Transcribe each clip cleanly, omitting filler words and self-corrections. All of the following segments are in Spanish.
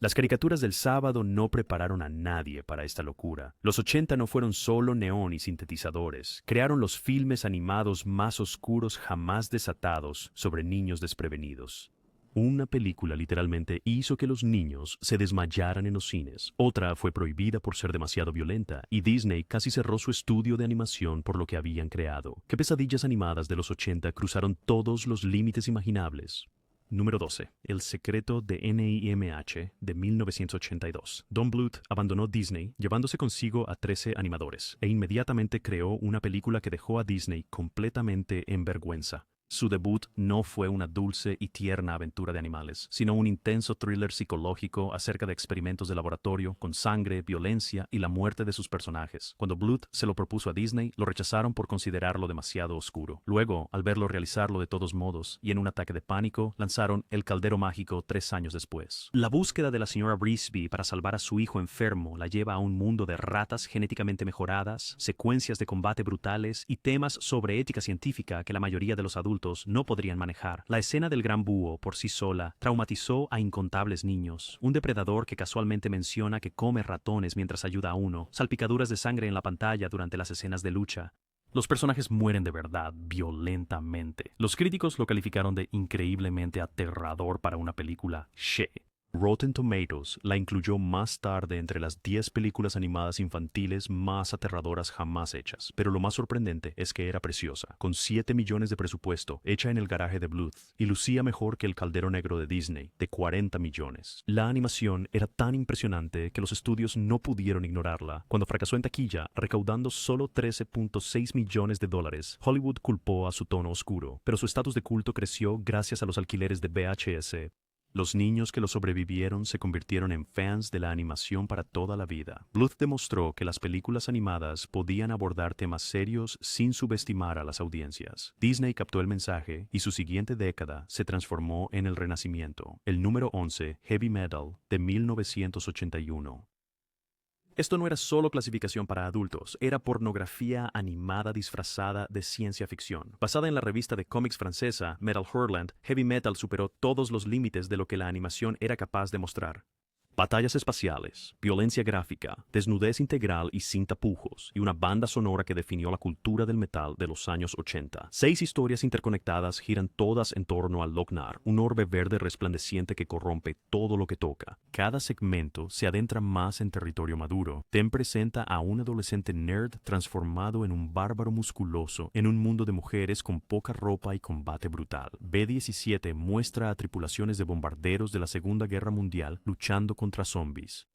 Las caricaturas del sábado no prepararon a nadie para esta locura. Los 80 no fueron solo neón y sintetizadores. Crearon los filmes animados más oscuros jamás desatados sobre niños desprevenidos. Una película literalmente hizo que los niños se desmayaran en los cines. Otra fue prohibida por ser demasiado violenta, y Disney casi cerró su estudio de animación por lo que habían creado. ¿Qué pesadillas animadas de los 80 cruzaron todos los límites imaginables? Número 12. El secreto de NIMH de 1982. Don Bluth abandonó Disney, llevándose consigo a 13 animadores, e inmediatamente creó una película que dejó a Disney completamente en vergüenza. Su debut no fue una dulce y tierna aventura de animales, sino un intenso thriller psicológico acerca de experimentos de laboratorio, con sangre, violencia y la muerte de sus personajes. Cuando Bluth se lo propuso a Disney, lo rechazaron por considerarlo demasiado oscuro. Luego, al verlo realizarlo de todos modos, y en un ataque de pánico, lanzaron El Caldero Mágico 3 años después. La búsqueda de la señora Brisby para salvar a su hijo enfermo la lleva a un mundo de ratas genéticamente mejoradas, secuencias de combate brutales y temas sobre ética científica que la mayoría de los adultos no podrían manejar. La escena del gran búho, por sí sola, traumatizó a incontables niños. Un depredador que casualmente menciona que come ratones mientras ayuda a uno, salpicaduras de sangre en la pantalla durante las escenas de lucha. Los personajes mueren de verdad, violentamente. Los críticos lo calificaron de increíblemente aterrador para una película she. Rotten Tomatoes la incluyó más tarde entre las 10 películas animadas infantiles más aterradoras jamás hechas, pero lo más sorprendente es que era preciosa, con 7 millones de presupuesto, hecha en el garaje de Bluth, y lucía mejor que El Caldero Negro de Disney, de 40 millones. La animación era tan impresionante que los estudios no pudieron ignorarla. Cuando fracasó en taquilla, recaudando solo $13.6 millones, Hollywood culpó a su tono oscuro, pero su estatus de culto creció gracias a los alquileres de VHS. Los niños que lo sobrevivieron se convirtieron en fans de la animación para toda la vida. Bluth demostró que las películas animadas podían abordar temas serios sin subestimar a las audiencias. Disney captó el mensaje y su siguiente década se transformó en el Renacimiento. El número 11, Heavy Metal, de 1981. Esto no era solo clasificación para adultos, era pornografía animada disfrazada de ciencia ficción. Basada en la revista de cómics francesa Metal Hurlant, Heavy Metal superó todos los límites de lo que la animación era capaz de mostrar. Batallas espaciales, violencia gráfica, desnudez integral y sin tapujos, y una banda sonora que definió la cultura del metal de los años 80. 6 historias interconectadas giran todas en torno al Loc-Nar, un orbe verde resplandeciente que corrompe todo lo que toca. Cada segmento se adentra más en territorio maduro. Ten presenta a un adolescente nerd transformado en un bárbaro musculoso en un mundo de mujeres con poca ropa y combate brutal. B-17 muestra a tripulaciones de bombarderos de la Segunda Guerra Mundial luchando contra zombies.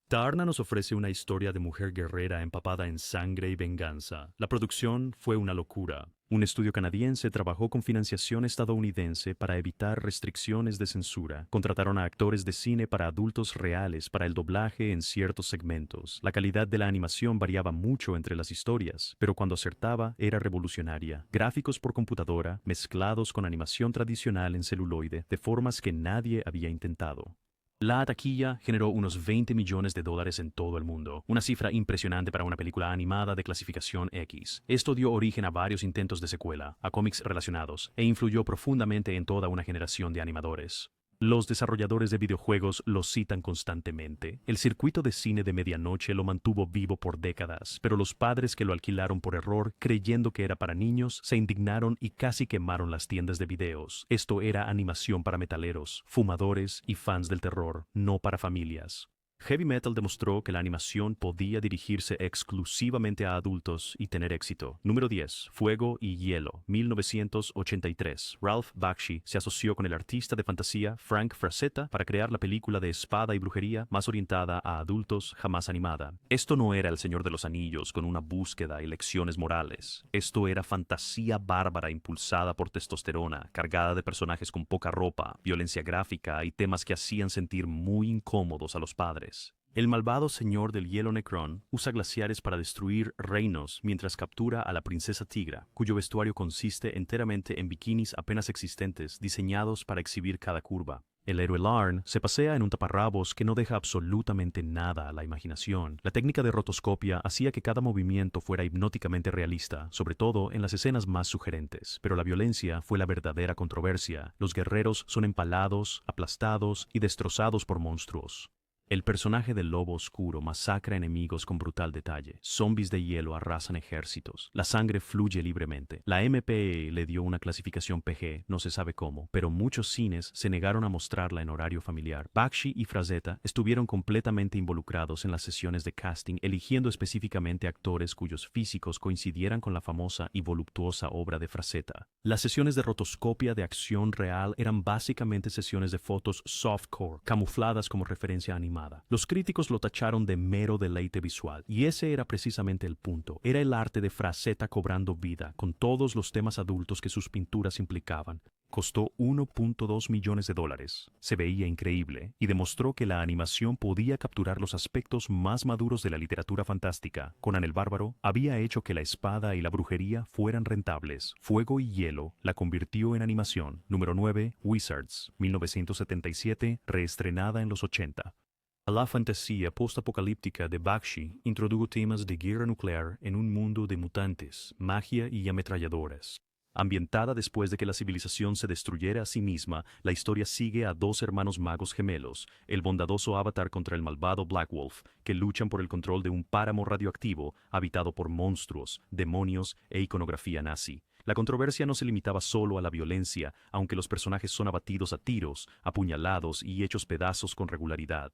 Taarna nos ofrece una historia de mujer guerrera empapada en sangre y venganza. La producción fue una locura. Un estudio canadiense trabajó con financiación estadounidense para evitar restricciones de censura. Contrataron a actores de cine para adultos reales para el doblaje en ciertos segmentos. La calidad de la animación variaba mucho entre las historias, pero cuando acertaba era revolucionaria. Gráficos por computadora mezclados con animación tradicional en celuloide de formas que nadie había intentado. La taquilla generó unos $20 millones en todo el mundo, una cifra impresionante para una película animada de clasificación X. Esto dio origen a varios intentos de secuela, a cómics relacionados, e influyó profundamente en toda una generación de animadores. Los desarrolladores de videojuegos lo citan constantemente. El circuito de cine de medianoche lo mantuvo vivo por décadas, pero los padres que lo alquilaron por error, creyendo que era para niños, se indignaron y casi quemaron las tiendas de videos. Esto era animación para metaleros, fumadores y fans del terror, no para familias. Heavy Metal demostró que la animación podía dirigirse exclusivamente a adultos y tener éxito. Número 10. Fuego y Hielo, 1983. Ralph Bakshi se asoció con el artista de fantasía Frank Frazetta para crear la película de espada y brujería más orientada a adultos jamás animada. Esto no era El Señor de los Anillos con una búsqueda y lecciones morales. Esto era fantasía bárbara impulsada por testosterona, cargada de personajes con poca ropa, violencia gráfica y temas que hacían sentir muy incómodos a los padres. El malvado señor del hielo Necron usa glaciares para destruir reinos mientras captura a la princesa Tigra, cuyo vestuario consiste enteramente en bikinis apenas existentes diseñados para exhibir cada curva. El héroe Larn se pasea en un taparrabos que no deja absolutamente nada a la imaginación. La técnica de rotoscopia hacía que cada movimiento fuera hipnóticamente realista, sobre todo en las escenas más sugerentes. Pero la violencia fue la verdadera controversia. Los guerreros son empalados, aplastados y destrozados por monstruos. El personaje del lobo oscuro masacra enemigos con brutal detalle. Zombies de hielo arrasan ejércitos. La sangre fluye libremente. La MPAA le dio una clasificación PG, no se sabe cómo, pero muchos cines se negaron a mostrarla en horario familiar. Bakshi y Frazetta estuvieron completamente involucrados en las sesiones de casting, eligiendo específicamente actores cuyos físicos coincidieran con la famosa y voluptuosa obra de Frazetta. Las sesiones de rotoscopia de acción real eran básicamente sesiones de fotos softcore, camufladas como referencia animada. Los críticos lo tacharon de mero deleite visual, y ese era precisamente el punto. Era el arte de Frazetta cobrando vida, con todos los temas adultos que sus pinturas implicaban. Costó $1.2 millones. Se veía increíble y demostró que la animación podía capturar los aspectos más maduros de la literatura fantástica. Conan el Bárbaro había hecho que la espada y la brujería fueran rentables. Fuego y Hielo la convirtió en animación. Número 9, Wizards, 1977, reestrenada en los 80. La fantasía postapocalíptica de Bakshi introdujo temas de guerra nuclear en un mundo de mutantes, magia y ametralladoras. Ambientada después de que la civilización se destruyera a sí misma, la historia sigue a dos hermanos magos gemelos, el bondadoso Avatar contra el malvado Black Wolf, que luchan por el control de un páramo radioactivo habitado por monstruos, demonios e iconografía nazi. La controversia no se limitaba solo a la violencia, aunque los personajes son abatidos a tiros, apuñalados y hechos pedazos con regularidad.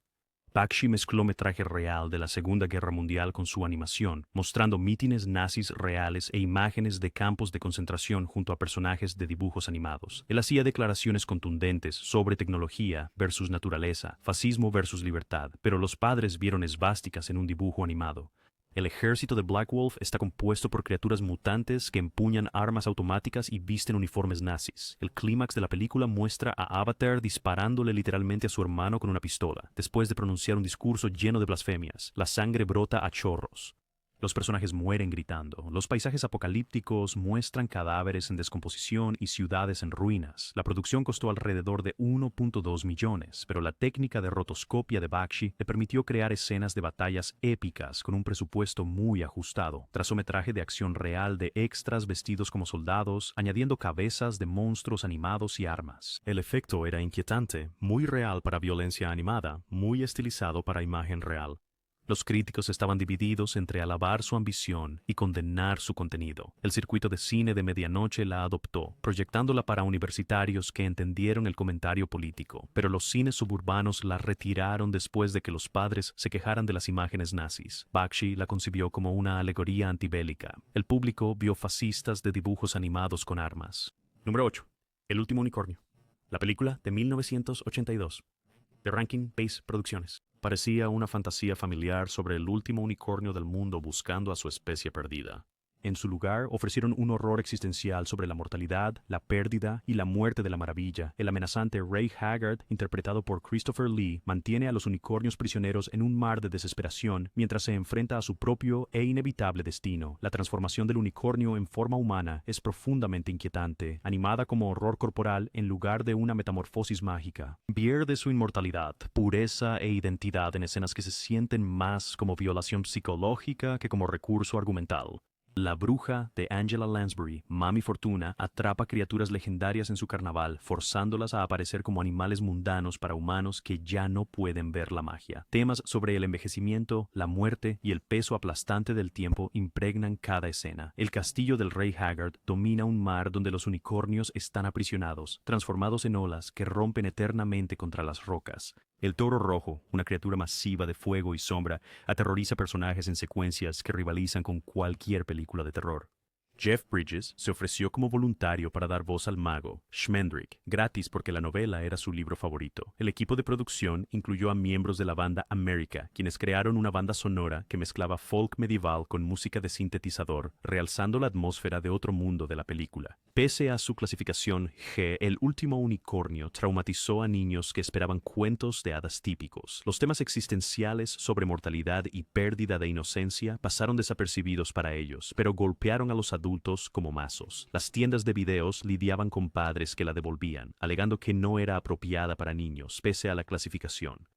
Bakshi mezcló metraje real de la Segunda Guerra Mundial con su animación, mostrando mítines nazis reales e imágenes de campos de concentración junto a personajes de dibujos animados. Él hacía declaraciones contundentes sobre tecnología versus naturaleza, fascismo versus libertad, pero los padres vieron esvásticas en un dibujo animado. El ejército de Black Wolf está compuesto por criaturas mutantes que empuñan armas automáticas y visten uniformes nazis. El clímax de la película muestra a Avatar disparándole literalmente a su hermano con una pistola, después de pronunciar un discurso lleno de blasfemias. La sangre brota a chorros. Los personajes mueren gritando. Los paisajes apocalípticos muestran cadáveres en descomposición y ciudades en ruinas. La producción costó alrededor de $1.2 millones, pero la técnica de rotoscopia de Bakshi le permitió crear escenas de batallas épicas con un presupuesto muy ajustado. Trazó metraje de acción real de extras vestidos como soldados, añadiendo cabezas de monstruos animados y armas. El efecto era inquietante, muy real para violencia animada, muy estilizado para imagen real. Los críticos estaban divididos entre alabar su ambición y condenar su contenido. El circuito de cine de medianoche la adoptó, proyectándola para universitarios que entendieron el comentario político, pero los cines suburbanos la retiraron después de que los padres se quejaran de las imágenes nazis. Bakshi la concibió como una alegoría antibélica. El público vio fascistas de dibujos animados con armas. Número 8. El último unicornio. La película de 1982. The Rankin Bass Producciones. Parecía una fantasía familiar sobre el último unicornio del mundo buscando a su especie perdida. En su lugar, ofrecieron un horror existencial sobre la mortalidad, la pérdida y la muerte de la maravilla. El amenazante Ray Haggard, interpretado por Christopher Lee, mantiene a los unicornios prisioneros en un mar de desesperación mientras se enfrenta a su propio e inevitable destino. La transformación del unicornio en forma humana es profundamente inquietante, animada como horror corporal en lugar de una metamorfosis mágica. Pierde su inmortalidad, pureza e identidad en escenas que se sienten más como violación psicológica que como recurso argumental. La bruja de Angela Lansbury, Mami Fortuna, atrapa criaturas legendarias en su carnaval, forzándolas a aparecer como animales mundanos para humanos que ya no pueden ver la magia. Temas sobre el envejecimiento, la muerte y el peso aplastante del tiempo impregnan cada escena. El castillo del rey Haggard domina un mar donde los unicornios están aprisionados, transformados en olas que rompen eternamente contra las rocas. El toro rojo, una criatura masiva de fuego y sombra, aterroriza personajes en secuencias que rivalizan con cualquier película de terror. Jeff Bridges se ofreció como voluntario para dar voz al mago, Schmendrick, gratis porque la novela era su libro favorito. El equipo de producción incluyó a miembros de la banda America, quienes crearon una banda sonora que mezclaba folk medieval con música de sintetizador, realzando la atmósfera de otro mundo de la película. Pese a su clasificación G, El último unicornio traumatizó a niños que esperaban cuentos de hadas típicos. Los temas existenciales sobre mortalidad y pérdida de inocencia pasaron desapercibidos para ellos, pero golpearon a los adultos como mazos. Las tiendas de videos lidiaban con padres que la devolvían, alegando que no era apropiada para niños, pese a la clasificación.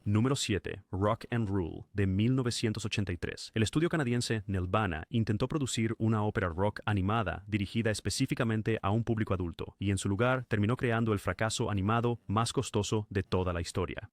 Número 7. Rock and Rule, de 1983. El estudio canadiense Nelvana intentó producir una ópera rock animada dirigida específicamente a un público adulto, y en su lugar terminó creando el fracaso animado más costoso de toda la historia.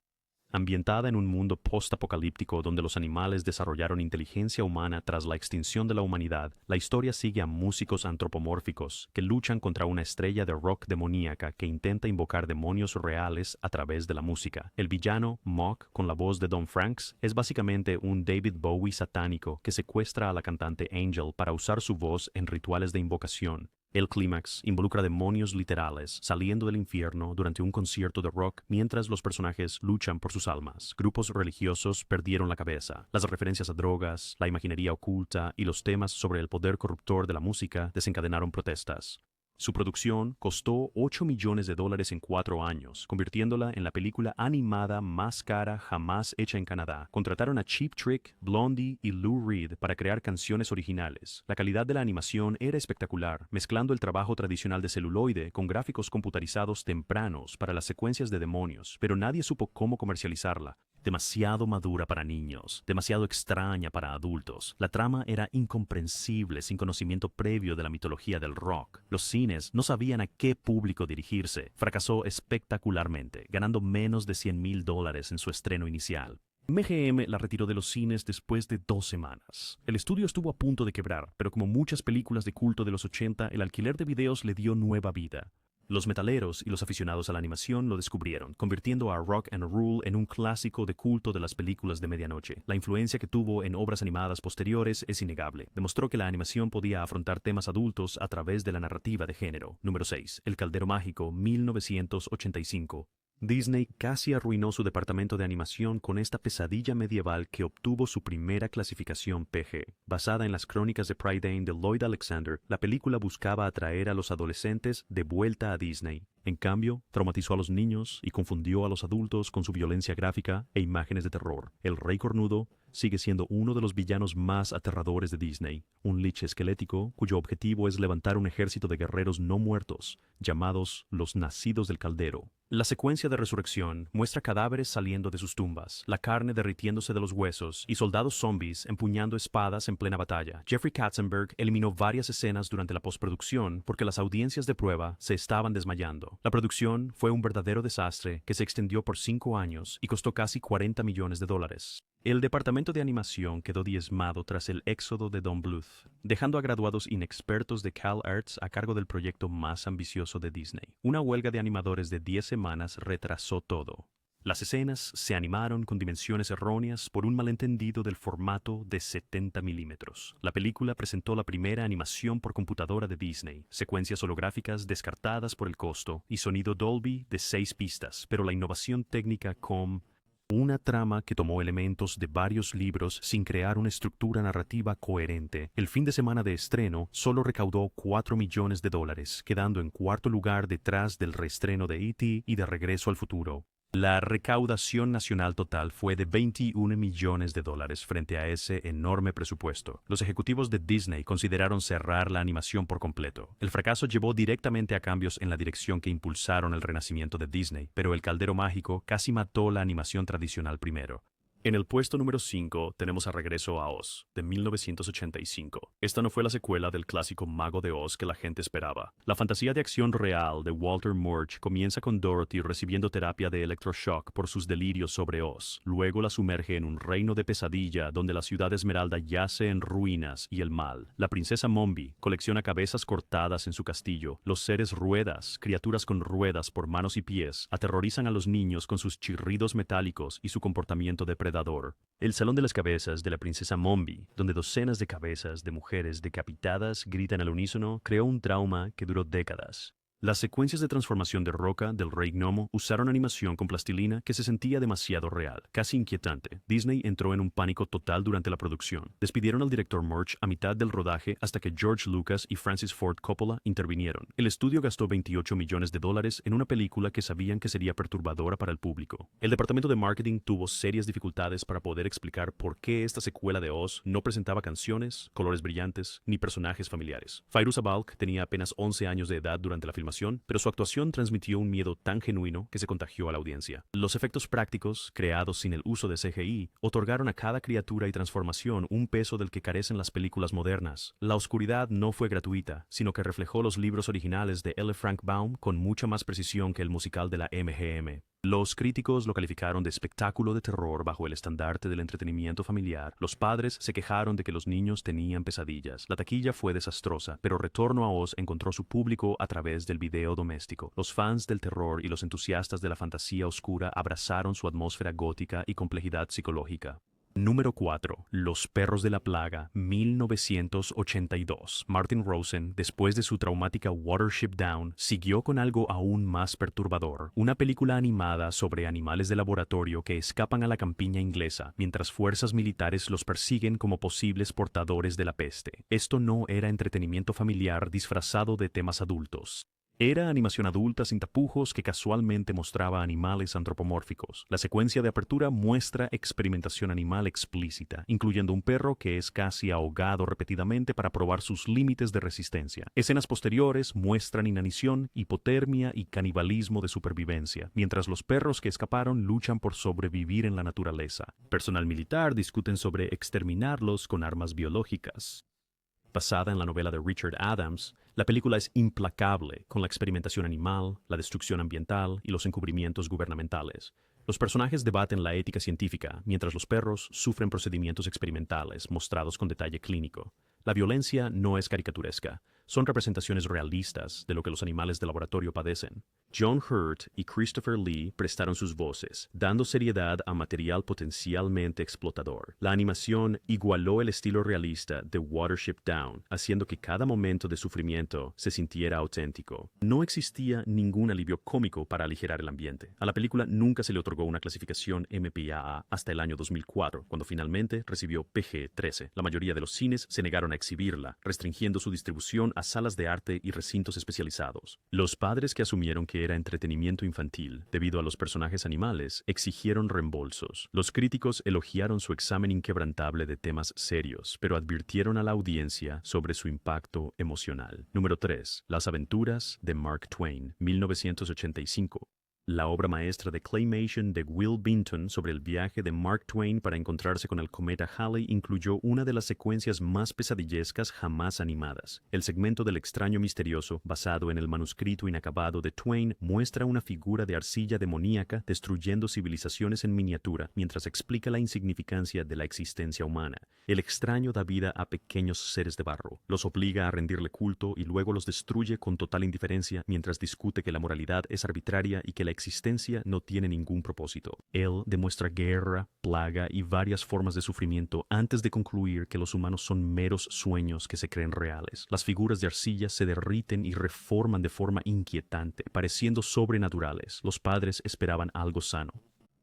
Ambientada en un mundo post-apocalíptico donde los animales desarrollaron inteligencia humana tras la extinción de la humanidad, la historia sigue a músicos antropomórficos que luchan contra una estrella de rock demoníaca que intenta invocar demonios reales a través de la música. El villano, Mock, con la voz de Don Franks, es básicamente un David Bowie satánico que secuestra a la cantante Angel para usar su voz en rituales de invocación. El clímax involucra demonios literales saliendo del infierno durante un concierto de rock mientras los personajes luchan por sus almas. Grupos religiosos perdieron la cabeza. Las referencias a drogas, la imaginería oculta y los temas sobre el poder corruptor de la música desencadenaron protestas. Su producción costó $8 millones en 4 años, convirtiéndola en la película animada más cara jamás hecha en Canadá. Contrataron a Cheap Trick, Blondie y Lou Reed para crear canciones originales. La calidad de la animación era espectacular, mezclando el trabajo tradicional de celuloide con gráficos computarizados tempranos para las secuencias de demonios, pero nadie supo cómo comercializarla. Demasiado madura para niños, demasiado extraña para adultos. La trama era incomprensible sin conocimiento previo de la mitología del rock. Los cines no sabían a qué público dirigirse. Fracasó espectacularmente, ganando menos de $100,000 en su estreno inicial. MGM la retiró de los cines después de 2 semanas. El estudio estuvo a punto de quebrar, pero como muchas películas de culto de los 80, el alquiler de videos le dio nueva vida. Los metaleros y los aficionados a la animación lo descubrieron, convirtiendo a Rock and Roll en un clásico de culto de las películas de medianoche. La influencia que tuvo en obras animadas posteriores es innegable. Demostró que la animación podía afrontar temas adultos a través de la narrativa de género. Número 6. El Caldero Mágico, 1985. Disney casi arruinó su departamento de animación con esta pesadilla medieval que obtuvo su primera clasificación PG. Basada en las crónicas de Prydain de Lloyd Alexander, la película buscaba atraer a los adolescentes de vuelta a Disney. En cambio, traumatizó a los niños y confundió a los adultos con su violencia gráfica e imágenes de terror. El Rey Cornudo sigue siendo uno de los villanos más aterradores de Disney, un lich esquelético cuyo objetivo es levantar un ejército de guerreros no muertos, llamados los Nacidos del Caldero. La secuencia de resurrección muestra cadáveres saliendo de sus tumbas, la carne derritiéndose de los huesos y soldados zombies empuñando espadas en plena batalla. Jeffrey Katzenberg eliminó varias escenas durante la postproducción porque las audiencias de prueba se estaban desmayando. La producción fue un verdadero desastre que se extendió por 5 años y costó casi $40 millones. El departamento de animación quedó diezmado tras el éxodo de Don Bluth, dejando a graduados inexpertos de CalArts a cargo del proyecto más ambicioso de Disney. Una huelga de animadores de 10 semanas retrasó todo. Las escenas se animaron con dimensiones erróneas por un malentendido del formato de 70 milímetros. La película presentó la primera animación por computadora de Disney, secuencias holográficas descartadas por el costo y sonido Dolby de 6 pistas, pero la innovación técnica con una trama que tomó elementos de varios libros sin crear una estructura narrativa coherente. El fin de semana de estreno solo recaudó $4 millones, quedando en 4º lugar detrás del reestreno de E.T. y de Regreso al Futuro. La recaudación nacional total fue de $21 millones frente a ese enorme presupuesto. Los ejecutivos de Disney consideraron cerrar la animación por completo. El fracaso llevó directamente a cambios en la dirección que impulsaron el renacimiento de Disney, pero El Caldero Mágico casi mató la animación tradicional primero. En el puesto número 5 tenemos a Regreso a Oz, de 1985. Esta no fue la secuela del clásico Mago de Oz que la gente esperaba. La fantasía de acción real de Walter Murch comienza con Dorothy recibiendo terapia de electroshock por sus delirios sobre Oz. Luego la sumerge en un reino de pesadilla donde la ciudad Esmeralda yace en ruinas y el mal. La princesa Mombi colecciona cabezas cortadas en su castillo. Los seres ruedas, criaturas con ruedas por manos y pies, aterrorizan a los niños con sus chirridos metálicos y su comportamiento depredador. El Salón de las Cabezas de la princesa Mombi, donde docenas de cabezas de mujeres decapitadas gritan al unísono, creó un trauma que duró décadas. Las secuencias de transformación de Roca del Rey Gnomo usaron animación con plastilina que se sentía demasiado real, casi inquietante. Disney entró en un pánico total durante la producción. Despidieron al director Murch a mitad del rodaje hasta que George Lucas y Francis Ford Coppola intervinieron. El estudio gastó $28 millones en una película que sabían que sería perturbadora para el público. El departamento de marketing tuvo serias dificultades para poder explicar por qué esta secuela de Oz no presentaba canciones, colores brillantes, ni personajes familiares. Fairuza Balk tenía apenas 11 años de edad durante la filmación, pero su actuación transmitió un miedo tan genuino que se contagió a la audiencia. Los efectos prácticos, creados sin el uso de CGI, otorgaron a cada criatura y transformación un peso del que carecen las películas modernas. La oscuridad no fue gratuita, sino que reflejó los libros originales de L. Frank Baum con mucha más precisión que el musical de la MGM. Los críticos lo calificaron de espectáculo de terror bajo el estandarte del entretenimiento familiar. Los padres se quejaron de que los niños tenían pesadillas. La taquilla fue desastrosa, pero Retorno a Oz encontró su público a través del video doméstico. Los fans del terror y los entusiastas de la fantasía oscura abrazaron su atmósfera gótica y complejidad psicológica. Número 4. Los perros de la plaga, 1982. Martin Rosen, después de su traumática Watership Down, siguió con algo aún más perturbador. Una película animada sobre animales de laboratorio que escapan a la campiña inglesa, mientras fuerzas militares los persiguen como posibles portadores de la peste. Esto no era entretenimiento familiar disfrazado de temas adultos. Era animación adulta sin tapujos que casualmente mostraba animales antropomórficos. La secuencia de apertura muestra experimentación animal explícita, incluyendo un perro que es casi ahogado repetidamente para probar sus límites de resistencia. Escenas posteriores muestran inanición, hipotermia y canibalismo de supervivencia, mientras los perros que escaparon luchan por sobrevivir en la naturaleza. Personal militar discuten sobre exterminarlos con armas biológicas. Basada en la novela de Richard Adams, la película es implacable con la experimentación animal, la destrucción ambiental y los encubrimientos gubernamentales. Los personajes debaten la ética científica, mientras los perros sufren procedimientos experimentales mostrados con detalle clínico. La violencia no es caricaturesca, son representaciones realistas de lo que los animales de laboratorio padecen. John Hurt y Christopher Lee prestaron sus voces, dando seriedad a material potencialmente explotador. La animación igualó el estilo realista de Watership Down, haciendo que cada momento de sufrimiento se sintiera auténtico. No existía ningún alivio cómico para aligerar el ambiente. A la película nunca se le otorgó una clasificación MPAA hasta el año 2004, cuando finalmente recibió PG-13. La mayoría de los cines se negaron a exhibirla, restringiendo su distribución a salas de arte y recintos especializados. Los padres que asumieron que era entretenimiento infantil debido a los personajes animales exigieron reembolsos. Los críticos elogiaron su examen inquebrantable de temas serios, pero advirtieron a la audiencia sobre su impacto emocional. Número 3. Las aventuras de Mark Twain, 1985. La obra maestra de Claymation de Will Binton sobre el viaje de Mark Twain para encontrarse con el cometa Halley incluyó una de las secuencias más pesadillescas jamás animadas. El segmento del extraño misterioso, basado en el manuscrito inacabado de Twain, muestra una figura de arcilla demoníaca destruyendo civilizaciones en miniatura mientras explica la insignificancia de la existencia humana. El extraño da vida a pequeños seres de barro, los obliga a rendirle culto y luego los destruye con total indiferencia mientras discute que la moralidad es arbitraria y que la existencia no tiene ningún propósito. Él demuestra guerra, plaga y varias formas de sufrimiento antes de concluir que los humanos son meros sueños que se creen reales. Las figuras de arcilla se derriten y reforman de forma inquietante, pareciendo sobrenaturales. Los padres esperaban algo sano.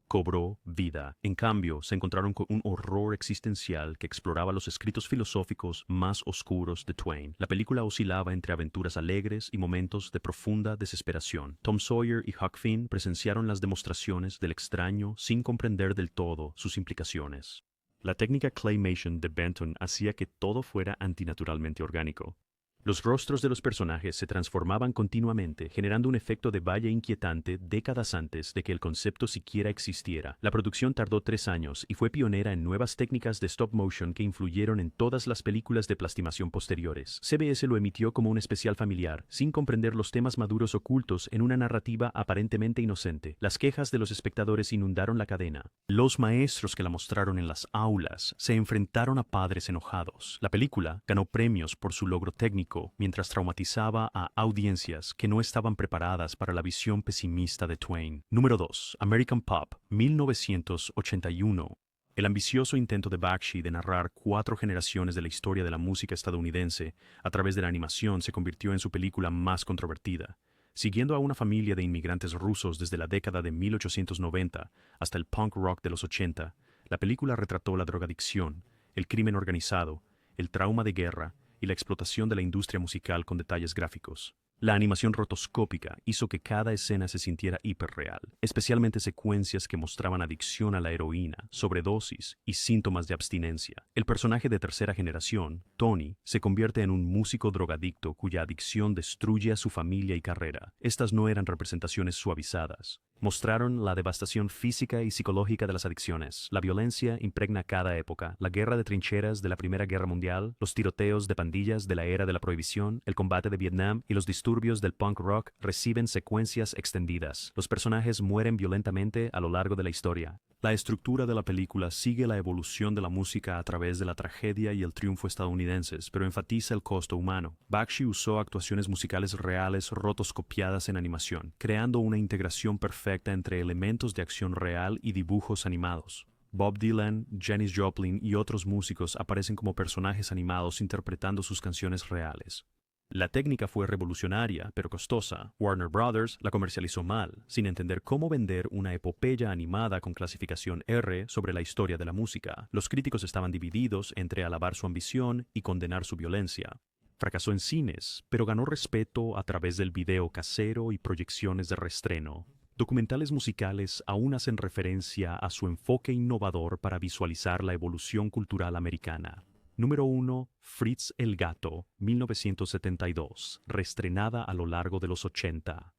Cobró vida. En cambio, se encontraron con un horror existencial que exploraba los escritos filosóficos más oscuros de Twain. La película oscilaba entre aventuras alegres y momentos de profunda desesperación. Tom Sawyer y Huck Finn presenciaron las demostraciones del extraño sin comprender del todo sus implicaciones. La técnica Claymation de Benton hacía que todo fuera antinaturalmente orgánico. Los rostros de los personajes se transformaban continuamente, generando un efecto de valla inquietante décadas antes de que el concepto siquiera existiera. La producción tardó 3 años y fue pionera en nuevas técnicas de stop motion que influyeron en todas las películas de plastimación posteriores. CBS lo emitió como un especial familiar, sin comprender los temas maduros ocultos en una narrativa aparentemente inocente. Las quejas de los espectadores inundaron la cadena. Los maestros que la mostraron en las aulas se enfrentaron a padres enojados. La película ganó premios por su logro técnico, mientras traumatizaba a audiencias que no estaban preparadas para la visión pesimista de Twain. Número 2. American Pop, 1981. El ambicioso intento de Bakshi de narrar 4 generaciones de la historia de la música estadounidense a través de la animación se convirtió en su película más controvertida. Siguiendo a una familia de inmigrantes rusos desde la década de 1890 hasta el punk rock de los 80, la película retrató la drogadicción, el crimen organizado, el trauma de guerra y la explotación de la industria musical con detalles gráficos. La animación rotoscópica hizo que cada escena se sintiera hiperreal, especialmente secuencias que mostraban adicción a la heroína, sobredosis y síntomas de abstinencia. El personaje de tercera generación, Tony, se convierte en un músico drogadicto cuya adicción destruye a su familia y carrera. Estas no eran representaciones suavizadas, Mostraron la devastación física y psicológica de las adicciones. La violencia impregna cada época. La guerra de trincheras de la Primera Guerra Mundial, los tiroteos de pandillas de la era de la prohibición, el combate de Vietnam y los disturbios del punk rock reciben secuencias extendidas. Los personajes mueren violentamente a lo largo de la historia. La estructura de la película sigue la evolución de la música a través de la tragedia y el triunfo estadounidenses, pero enfatiza el costo humano. Bakshi usó actuaciones musicales reales rotoscopiadas en animación, creando una integración perfecta entre elementos de acción real y dibujos animados. Bob Dylan, Janis Joplin y otros músicos aparecen como personajes animados interpretando sus canciones reales. La técnica fue revolucionaria, pero costosa. Warner Brothers la comercializó mal, sin entender cómo vender una epopeya animada con clasificación R sobre la historia de la música. Los críticos estaban divididos entre alabar su ambición y condenar su violencia. Fracasó en cines, pero ganó respeto a través del video casero y proyecciones de reestreno. Documentales musicales aún hacen referencia a su enfoque innovador para visualizar la evolución cultural americana. Número 1. Fritz el Gato, 1972, reestrenada a lo largo de los 80.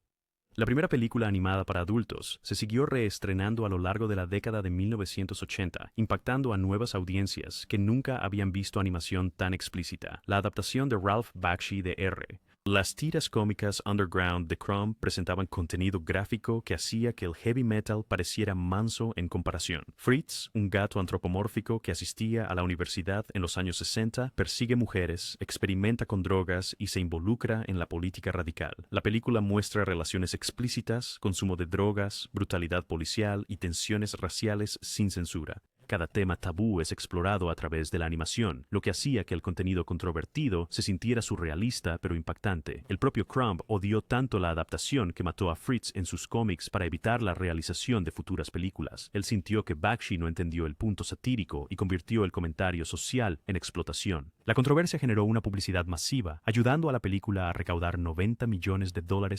La primera película animada para adultos se siguió reestrenando a lo largo de la década de 1980, impactando a nuevas audiencias que nunca habían visto animación tan explícita. La adaptación de Ralph Bakshi de R. Las tiras cómicas underground de Crumb presentaban contenido gráfico que hacía que el heavy metal pareciera manso en comparación. Fritz, un gato antropomórfico que asistía a la universidad en los años 60, persigue mujeres, experimenta con drogas y se involucra en la política radical. La película muestra relaciones explícitas, consumo de drogas, brutalidad policial y tensiones raciales sin censura. Cada tema tabú es explorado a través de la animación, lo que hacía que el contenido controvertido se sintiera surrealista pero impactante. El propio Crumb odió tanto la adaptación que mató a Fritz en sus cómics para evitar la realización de futuras películas. Él sintió que Bakshi no entendió el punto satírico y convirtió el comentario social en explotación. La controversia generó una publicidad masiva, ayudando a la película a recaudar $90 millones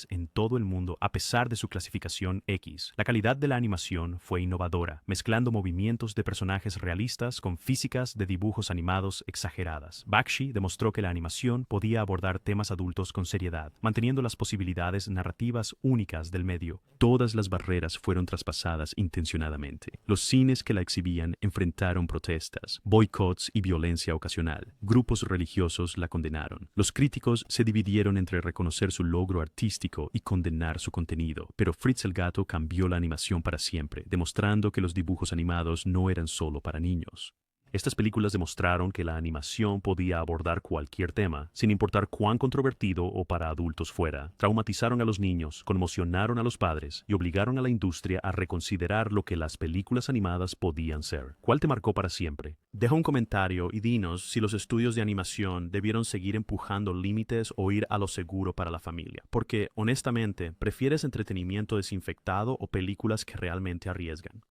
en todo el mundo a pesar de su clasificación X. La calidad de la animación fue innovadora, mezclando movimientos de personajes realistas con físicas de dibujos animados exageradas. Bakshi demostró que la animación podía abordar temas adultos con seriedad, manteniendo las posibilidades narrativas únicas del medio. Todas las barreras fueron traspasadas intencionadamente. Los cines que la exhibían enfrentaron protestas, boicots y violencia ocasional. Grupos religiosos la condenaron. Los críticos se dividieron entre reconocer su logro artístico y condenar su contenido, pero Fritz el Gato cambió la animación para siempre, demostrando que los dibujos animados no eran solo para niños. Estas películas demostraron que la animación podía abordar cualquier tema, sin importar cuán controvertido o para adultos fuera. Traumatizaron a los niños, conmocionaron a los padres y obligaron a la industria a reconsiderar lo que las películas animadas podían ser. ¿Cuál te marcó para siempre? Deja un comentario y dinos si los estudios de animación debieron seguir empujando límites o ir a lo seguro para la familia. Porque, honestamente, ¿prefieres entretenimiento desinfectado o películas que realmente arriesgan?